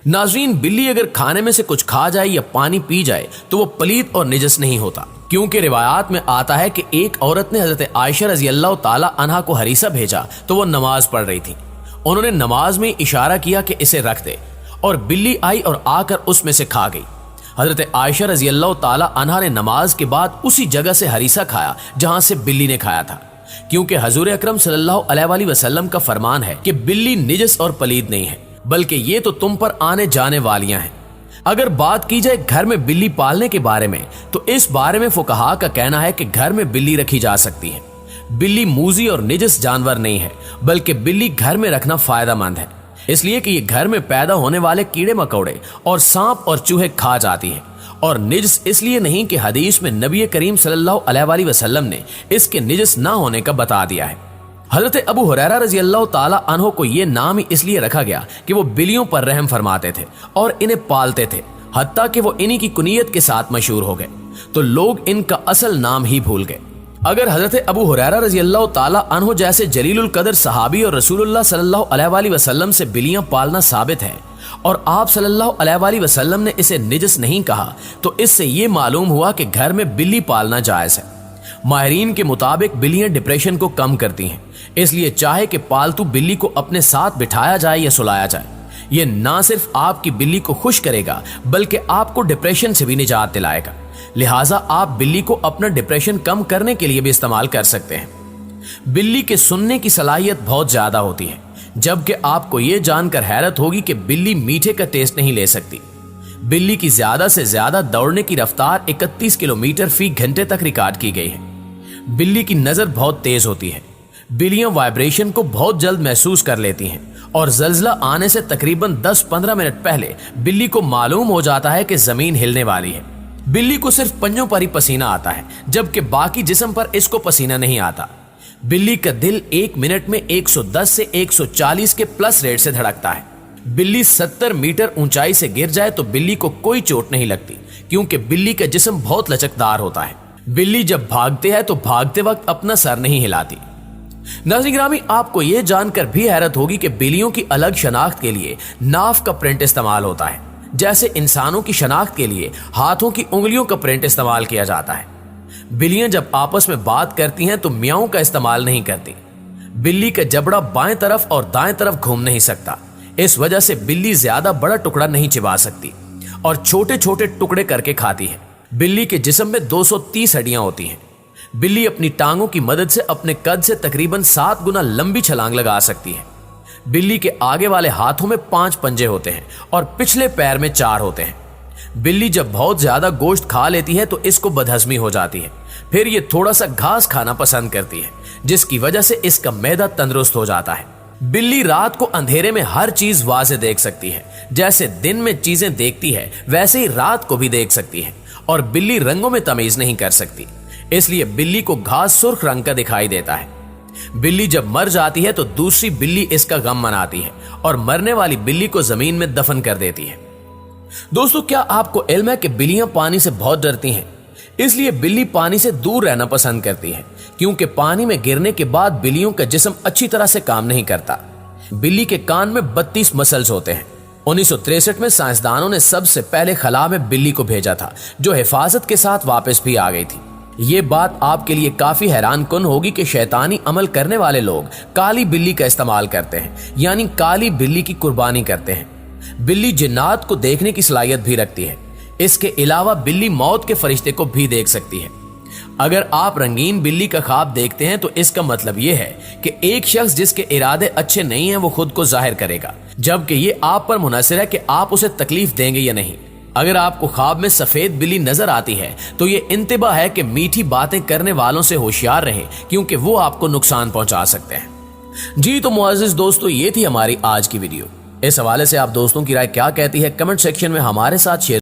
नाज़रीन, बिल्ली अगर खाने में से कुछ खा जाए या पानी पी जाए तो वो पलीद और निजस नहीं होता, क्योंकि रिवायात में आता है कि एक औरत ने हजरत आयशा रजी अल्लाह ताला अन्हा को हरीसा भेजा तो वो नमाज पढ़ रही थी। उन्होंने नमाज में इशारा किया कि इसे रख दे, और बिल्ली आई और आकर उसमें से खा गई। हजरत आयशा रजी अल्लाह ताला अन्हा ने नमाज के बाद उसी जगह से हरीसा खाया जहां से बिल्ली ने खाया था, क्योंकि हजूर अकरम सल्लल्लाहु अलैहि वसल्लम का फरमान है कि बिल्ली निजस और पलीद नहीं है, बल्कि ये तो तुम पर आने जाने वालियां हैं। अगर बात की जाए घर में बिल्ली पालने के बारे में, तो इस बारे में फुकहा का कहना है कि घर में बिल्ली रखी जा सकती है। बिल्ली मूजी और निजस जानवर नहीं है, बल्कि बिल्ली घर में रखना फायदेमंद है, इसलिए कि ये घर में पैदा होने वाले कीड़े मकोड़े और सांप और चूहे खा जाती है। और निजस इसलिए नहीं कि हदीस में नबी करीम सल्लल्लाहु अलैहि वसल्लम ने इसके निजस ना होने का बता दिया है। हजरत अबू हुरैरा रजी अल्लाह ताला अन्हो को यह नाम ही इसलिए रखा गया कि वो बिल्लियों पर रहम फरमाते थे और इन्हें पालते थे, हत्ता कि वो इन्हीं की कुनियत के साथ मशहूर हो गए तो लोग इनका असल नाम ही भूल गए। अगर हजरत अबू हुरैरा रजी अल्लाह ताला अन्हो जैसे जलीलुल कदर सहाबी और रसूलुल्लाह सल्लल्लाहु अलैहि वसल्लम से बिल्लियां पालना साबित है और आप सल्लल्लाहु अलैहि वसल्लम ने इसे निजस नहीं कहा, तो इससे ये मालूम हुआ कि घर में बिल्ली पालना जायज है। माहिरीन के मुताबिक बिल्लियां डिप्रेशन को कम करती हैं, इसलिए चाहे कि पालतू बिल्ली को अपने साथ बिठाया जाए या सुलाया जाए, ये ना सिर्फ आपकी बिल्ली को खुश करेगा बल्कि आपको डिप्रेशन से भी निजात दिलाएगा। लिहाजा आप बिल्ली को अपना डिप्रेशन कम करने के लिए भी इस्तेमाल कर सकते हैं। बिल्ली के सुनने की सलाहियत बहुत ज्यादा होती है, जबकि आपको ये जानकर हैरत होगी कि बिल्ली मीठे का टेस्ट नहीं ले सकती। बिल्ली की ज्यादा से ज्यादा दौड़ने की रफ्तार 31 किलोमीटर फी घंटे तक रिकॉर्ड की गई है। बिल्ली की नजर बहुत तेज होती है। बिल्लियां वाइब्रेशन को बहुत जल्द महसूस कर लेती हैं और जल्जला आने से तकरीबन 10-15 मिनट पहले बिल्ली को मालूम हो जाता है कि जमीन हिलने वाली है। बिल्ली को सिर्फ पंजों पर ही पसीना आता है, जबकि बाकी जिस्म पर इसको पसीना नहीं आता। बिल्ली का दिल 1 मिनट में 110 से 140 के प्लस रेट से धड़कता है। बिल्ली 70 मीटर ऊंचाई से गिर जाए तो बिल्ली को कोई चोट नहीं लगती, क्योंकि बिल्ली का जिस्म बहुत लचकदार होता है। बिल्ली जब भागते हैं तो भागते वक्त अपना सर नहीं हिलाती। नाज़रीन गिरामी, आपको यह जानकर भी हैरत होगी कि बिल्लियों की अलग शनाख्त के लिए नाफ का प्रिंट इस्तेमाल होता है, जैसे इंसानों की शनाख्त के लिए हाथों की उंगलियों का प्रिंट इस्तेमाल किया जाता है। बिल्लियां जब आपस में बात करती हैं तो मियाओं का इस्तेमाल नहीं करती। बिल्ली का जबड़ा बाएं तरफ और दाएं तरफ घूम नहीं सकता, इस वजह से बिल्ली ज्यादा बड़ा टुकड़ा नहीं चिबा सकती और छोटे छोटे टुकड़े करके खाती है। बिल्ली के जिस्म में 230 हड्डियां होती हैं। बिल्ली अपनी टांगों की मदद से अपने कद से तकरीबन 7 गुना लंबी छलांग लगा सकती है। बिल्ली के आगे वाले हाथों में 5 पंजे होते हैं और पिछले पैर में 4 होते हैं। बिल्ली जब बहुत ज्यादा गोश्त खा लेती है तो इसको बदहजमी हो जाती है, फिर ये थोड़ा सा घास खाना पसंद करती है, जिसकी वजह से इसका मैदा तंदुरुस्त हो जाता है। बिल्ली रात को अंधेरे में हर चीज वाज़े देख सकती है, जैसे दिन में चीजें देखती है वैसे ही रात को भी देख सकती है। और बिल्ली रंगों में तमीज नहीं कर सकती, इसलिए बिल्ली को घास सुर्ख रंग का दिखाई देता है। बिल्ली जब मर जाती है तो दूसरी बिल्ली इसका गम मनाती है और मरने वाली बिल्ली को जमीन में दफन कर देती है। दोस्तों, क्या आपको इल्म है कि बिल्लियां पानी से बहुत डरती हैं? इसलिए बिल्ली पानी से दूर रहना पसंद करती है, क्योंकि पानी में गिरने के बाद बिल्लियों का जिस्म अच्छी तरह से काम नहीं करता। बिल्ली के कान में 32 मसल्स होते हैं। 1963 में साइंसदानों ने सबसे पहले खला में बिल्ली को भेजा था, जो हिफाजत के साथ वापस भी आ गई थी। ये बात आपके लिए काफी हैरान कुन होगी कि शैतानी अमल करने वाले लोग काली बिल्ली का इस्तेमाल करते हैं, यानी काली बिल्ली की कुर्बानी करते हैं। बिल्ली जिन्नात को देखने की सलाहियत भी रखती है। इसके अलावा बिल्ली मौत के फरिश्ते को भी देख सकती है। अगर आप रंगीन बिल्ली का ख्वाब देखते हैं तो इसका मतलब यह है कि एक शख्स जिसके इरादे अच्छे नहीं हैं वो खुद को जाहिर करेगा, जबकि ये आप पर मुनहसर है कि आप उसे तकलीफ देंगे या नहीं। अगर आपको ख्वाब में सफेद बिल्ली नजर आती है तो ये इंतबा है कि मीठी बातें करने वालों से होशियार रहें, क्योंकि वो आपको नुकसान पहुंचा सकते हैं। जी तो मुअज़्ज़िज़ दोस्तों, ये थी हमारी आज की वीडियो। इस हवाले से आप दोस्तों की राय क्या कहती है कमेंट सेक्शन में हमारे साथ शेयर